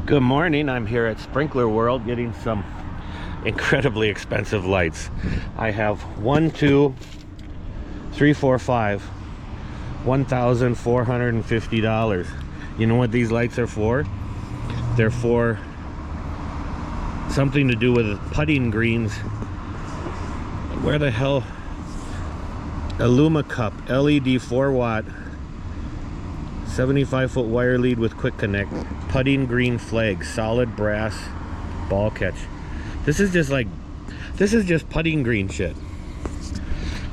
Good morning. I'm here at Sprinkler World getting some incredibly expensive lights. I have $1,450. You know what these lights are for? They're for something to do with putting greens. Where the hell? Cup LED 4-watt 75-foot wire lead with quick connect, putting green flag, solid brass ball catch. This is just putting green shit.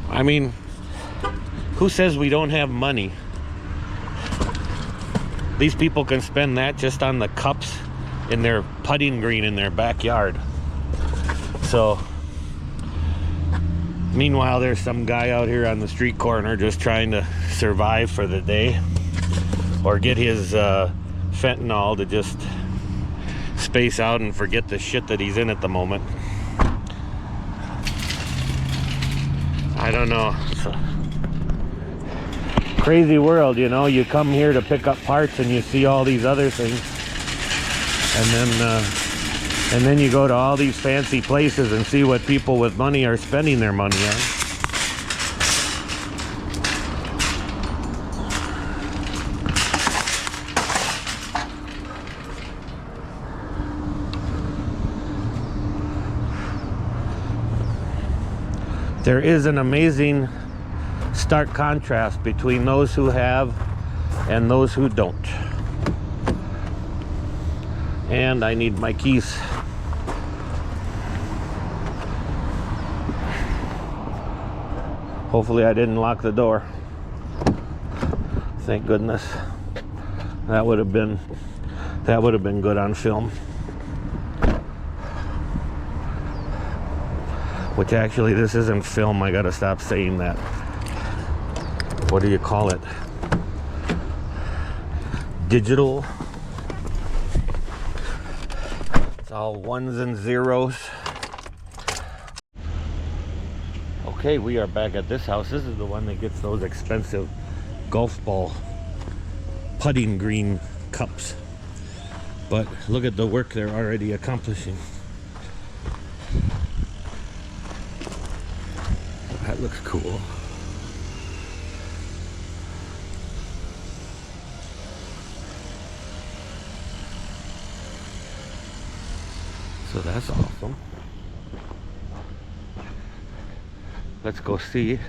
I mean, who says we don't have money? These people can spend that just on the cups in their putting green in their backyard. So meanwhile, there's some guy out here on the street corner just trying to survive for the day, or get his fentanyl to just space out and forget the shit that he's in at the moment. I don't know. It's a crazy world, you know. You come here to pick up parts and you see all these other things, and then you go to all these fancy places and see what people with money are spending their money on. There is an amazing stark contrast between those who have and those who don't. And I need my keys. Hopefully I didn't lock the door. Thank goodness. That would have been good on film. Which actually, this isn't film. I gotta stop saying that. What do you call it? Digital. It's all ones and zeros. Okay, we are back at this house. This is the one that gets those expensive golf ball putting green cups. But look at the work they're already accomplishing. That looks cool. So that's awesome. Let's go see.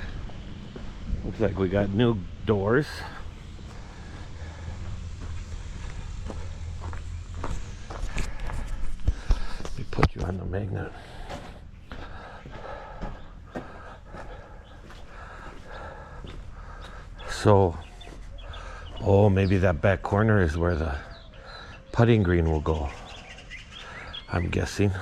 Looks like we got new doors. Let me put you on the magnet. So, oh, maybe that back corner is where the putting green will go, I'm guessing.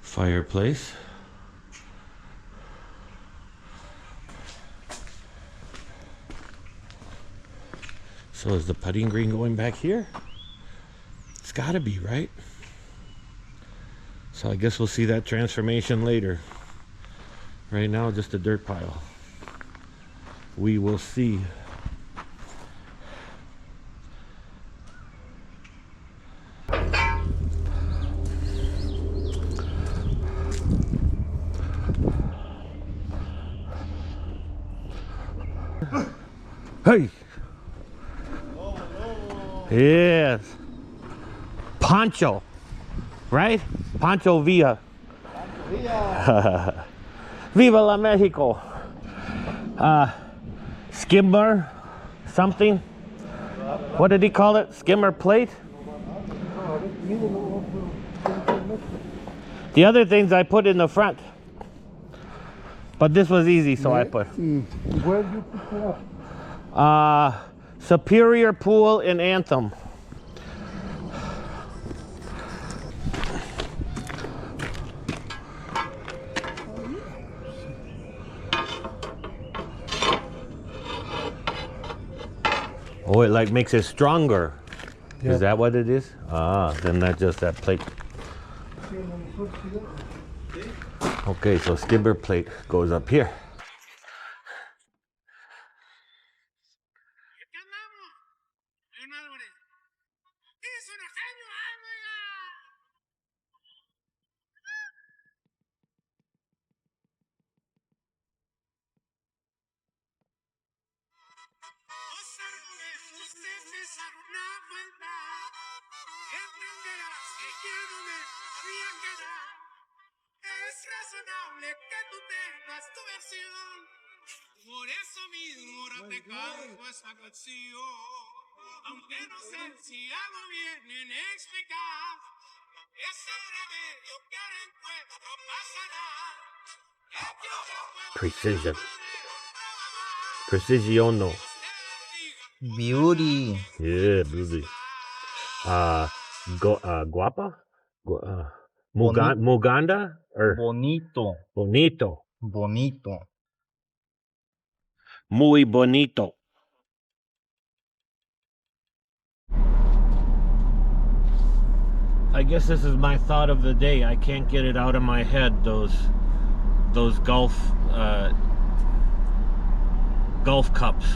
Fireplace. So is the putting green going back here? It's gotta be, right? So I guess we'll see that transformation later. Right now, just a dirt pile. We will see. Hey! Yes. Pancho, right? Pancho Villa. Viva la Mexico. Skimmer something. What did he call it? Skimmer plate? The other things I put in the front. But this was easy, so I put. Where did you pick it up? Superior Pool in Anthem. Oh, it like makes it stronger. Yeah. Is that what it is? Ah, then that's just that plate. Okay, so skimmer plate goes up here. Precision. Precisiono. Beauty. Yeah, beauty. Guapa? Boni- Muganda? Or Bonito. bonito. Bonito. Muy bonito. I guess this is my thought of the day. I can't get it out of my head. Those golf cups.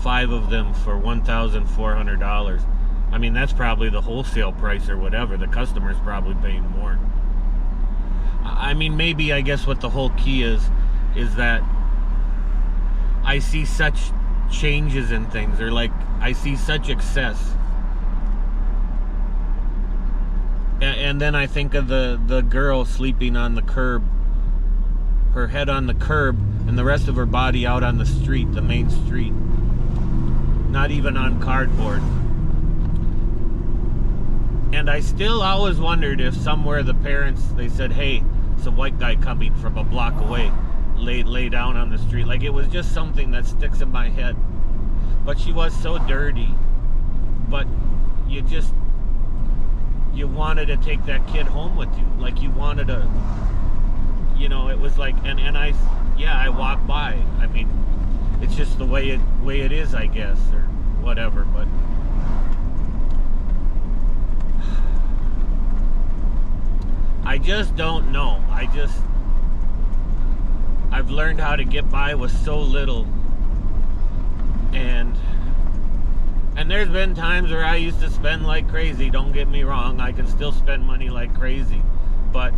5 of them for $1,400. I mean, that's probably the wholesale price or whatever. The customer's probably paying more. I mean, maybe I guess what the whole key is that I see such changes in things, or like I see such excess. And then I think of the girl sleeping on the curb, her head on the curb, and the rest of her body out on the street, the main street. Not even on cardboard. And I still always wondered if somewhere the parents, they said, hey, it's a white guy coming from a block away, lay down on the street. Like, it was just something that sticks in my head. But she was so dirty. But you wanted to take that kid home with you. Like, you wanted to, it was like, and I walked by. I mean, it's just the way it is, I guess, or whatever. But I just don't know. I've learned how to get by with so little, and there's been times where I used to spend like crazy. Don't get me wrong, I can still spend money like crazy, but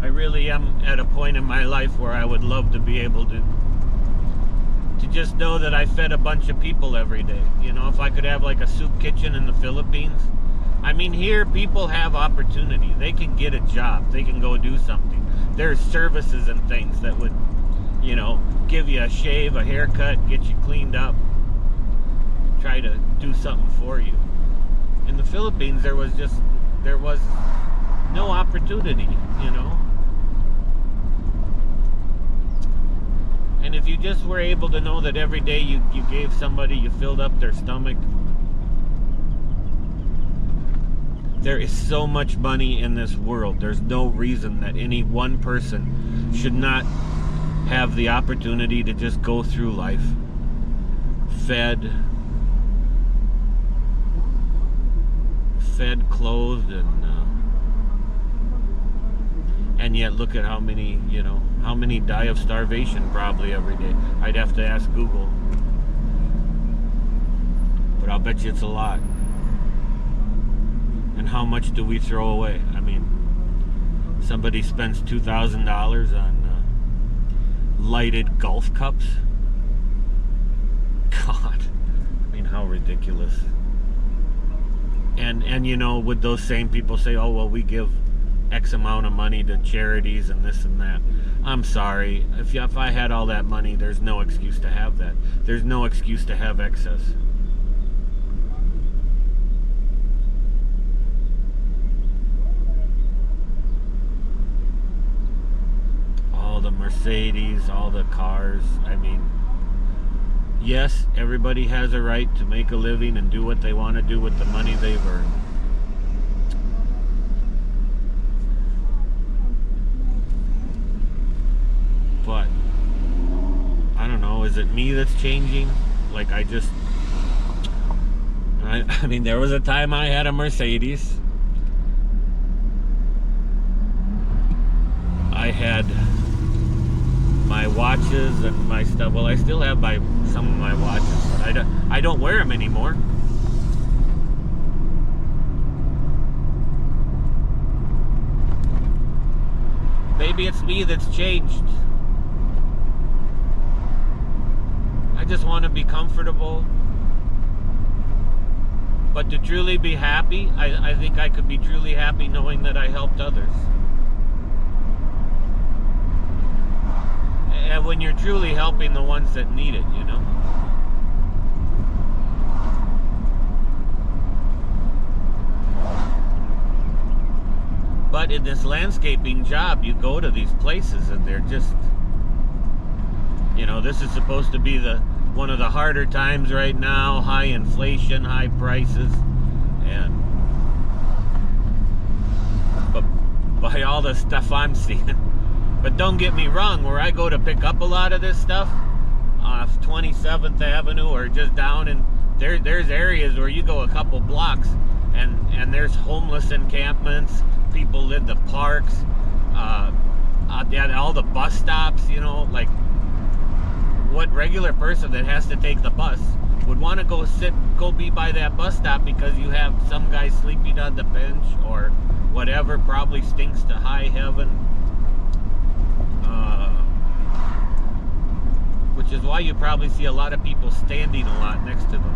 I really am at a point in my life where I would love to be able to just know that I fed a bunch of people every day. If I could have like a soup kitchen in the Philippines. I mean, here people have opportunity. They can get a job. They can go do something. There's services and things that would, give you a shave, a haircut, get you cleaned up, try to do something for you. In the Philippines, there was no opportunity, And if you just were able to know that every day you gave somebody, you filled up their stomach. There is so much money in this world. There's no reason that any one person should not have the opportunity to just go through life fed, clothed, and yet look at how many die of starvation probably every day. I'd have to ask Google, but I'll bet you it's a lot. And how much do we throw away? I mean, somebody spends $2,000 on lighted golf cups. God, I mean, how ridiculous. And would those same people say, oh, well, we give X amount of money to charities and this and that? I'm sorry. If I had all that money, there's no excuse to have that. There's no excuse to have excess. All the Mercedes, all the cars. I mean, yes, everybody has a right to make a living and do what they want to do with the money they've earned. But I don't know, is it me that's changing? Like, I mean, there was a time I had a Mercedes. watches and my stuff. Well, I still have some of my watches, but I don't wear them anymore. Maybe it's me that's changed. I just want to be comfortable. But to truly be happy, I think I could be truly happy knowing that I helped others. And when you're truly helping the ones that need it, you know. But in this landscaping job, you go to these places and they're just, you know, this is supposed to be one of the harder times right now, high inflation, high prices, and but by all the stuff I'm seeing. But don't get me wrong, where I go to pick up a lot of this stuff off 27th Avenue or just down, and there's areas where you go a couple blocks and there's homeless encampments, people in the parks, at all the bus stops, you know, like what regular person that has to take the bus would want to go be by that bus stop because you have some guy sleeping on the bench or whatever, probably stinks to high heaven. Which is why you probably see a lot of people standing a lot next to them.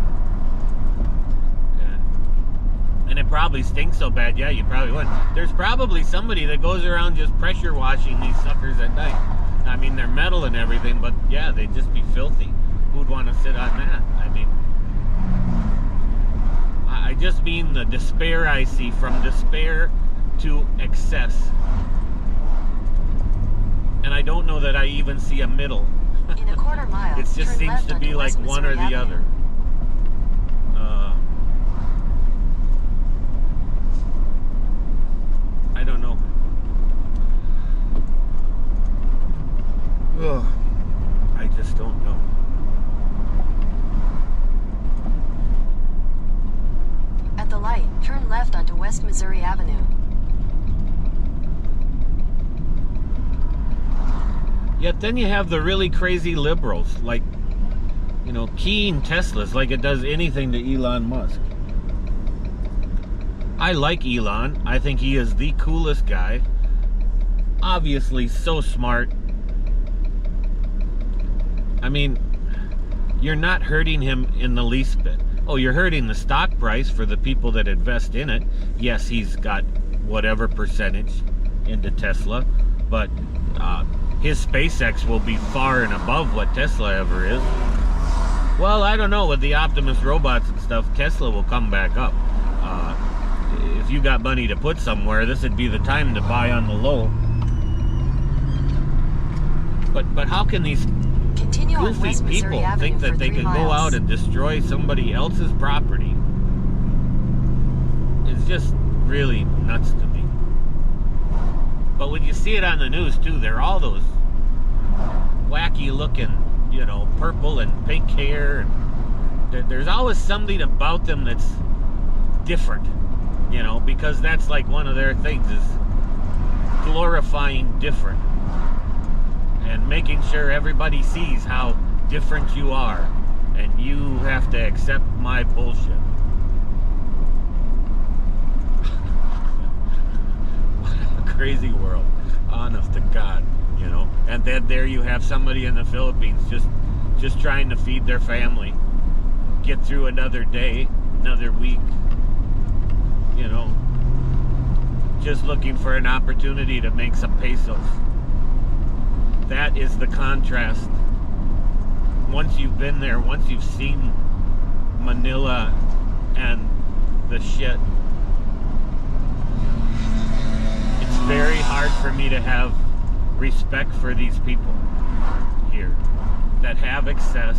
And it probably stinks so bad, yeah, you probably would. There's probably somebody that goes around just pressure washing these suckers at night. I mean, they're metal and everything, but yeah, they'd just be filthy. Who'd want to sit on that? I mean, I just mean the despair I see, from despair to excess. And I don't know that I even see a middle. In a quarter mile, it just seems to be like one or the other. I don't know. Ugh. I just don't know. At the light, turn left onto West Missouri Avenue. Yet then you have the really crazy liberals, like, you know, keying Teslas like it does anything to Elon Musk. I like Elon. I think he is the coolest guy. Obviously so smart. I mean, you're not hurting him in the least bit. Oh, you're hurting the stock price for the people that invest in it. Yes, he's got whatever percentage into Tesla, but his SpaceX will be far and above what Tesla ever is. Well, I don't know. With the Optimus robots and stuff, Tesla will come back up. If you got money to put somewhere, this would be the time to buy on the low. But how can these goofy people think that they can go out and destroy somebody else's property? It's just really nuts to me. But when you see it on the news too, they're all those wacky looking, you know, purple and pink hair, and there's always something about them that's different, you know, because that's like one of their things, is glorifying different and making sure everybody sees how different you are, and you have to accept my bullshit. What a crazy world, honest to God, you know. And then there you have somebody in the Philippines just trying to feed their family, get through another day, another week, you know, just looking for an opportunity to make some pesos. That is the contrast. Once you've been there, once you've seen Manila and the shit, it's very hard for me to have respect for these people here that have excess.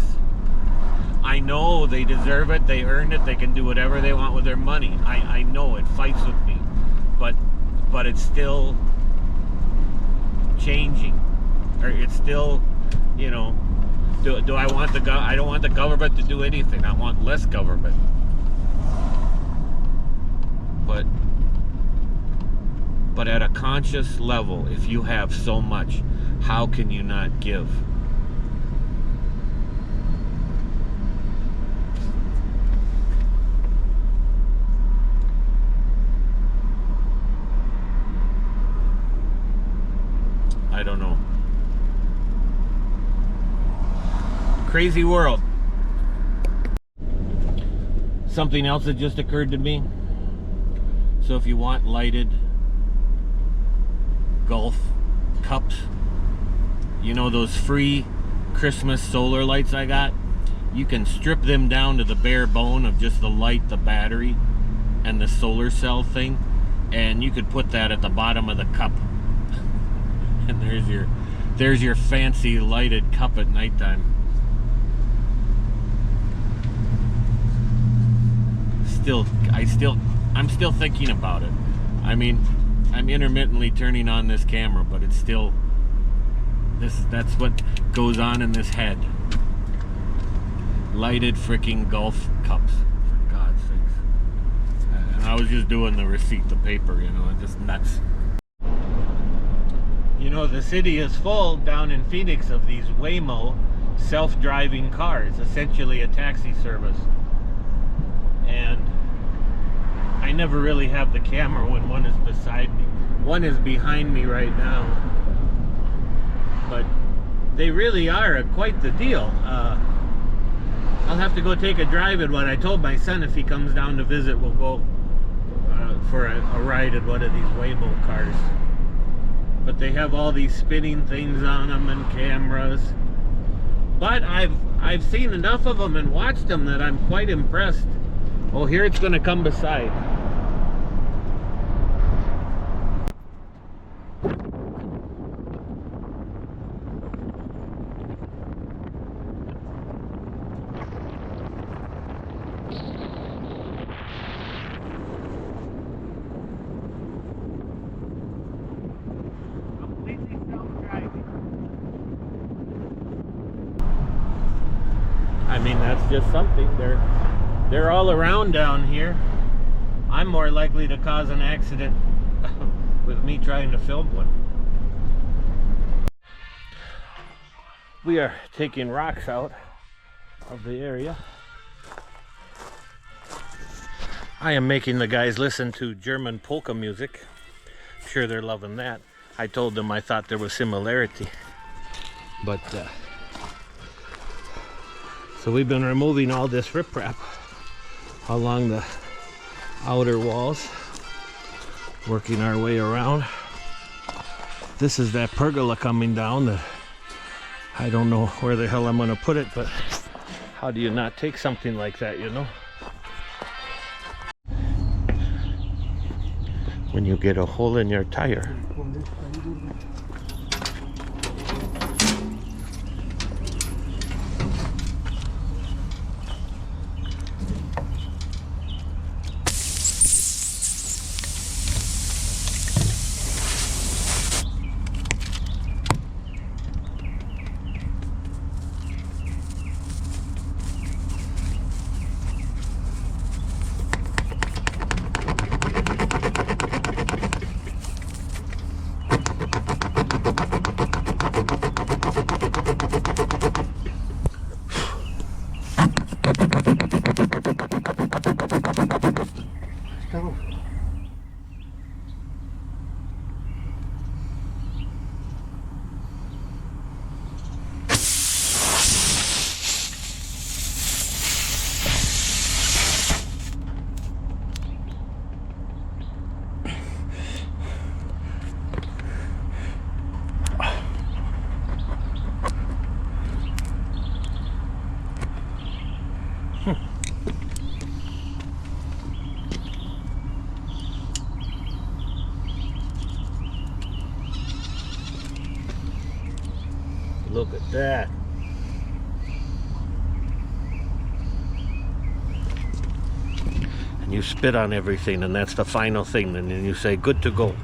I know they deserve it, they earned it, they can do whatever they want with their money. I know it fights with me, but it's still changing. Or it's still, you know, do I want I don't want the government to do anything. I want less government. But at a conscious level, if you have so much, how can you not give? Crazy world. Something else that just occurred to me. So if you want lighted golf cups, you know those free Christmas solar lights I got? You can strip them down to the bare bone of just the light, the battery, and the solar cell thing, and you could put that at the bottom of the cup. And there's your fancy lighted cup at nighttime. I'm still thinking about it. I mean, I'm intermittently turning on this camera, but it's still that's what goes on in this head. Lighted freaking golf cups, for God's sakes. And I was just doing the receipt, the paper, you know, just nuts. You know, the city is full down in Phoenix of these Waymo self-driving cars, essentially a taxi service. And I never really have the camera when one is beside me. One is behind me right now. But they really are quite the deal. I'll have to go take a drive in one. I told my son if he comes down to visit, we'll go for a ride in one of these Waymo cars. But they have all these spinning things on them and cameras. But I've seen enough of them and watched them that I'm quite impressed. Oh, here it's going to come beside. Completely self-driving. I mean, that's just something. They're all around down here. I'm more likely to cause an accident with me trying to film one. We are taking rocks out of the area. I am making the guys listen to German polka music. I'm sure they're loving that. I told them I thought there was similarity. But, so we've been removing all this riprap along the outer walls, working our way around. This is that pergola coming down that I don't know where the hell I'm going to put it, but how do you not take something like that, you know? When you get a hole in your tire. Look at that. And you spit on everything, and that's the final thing, and then you say, good to go.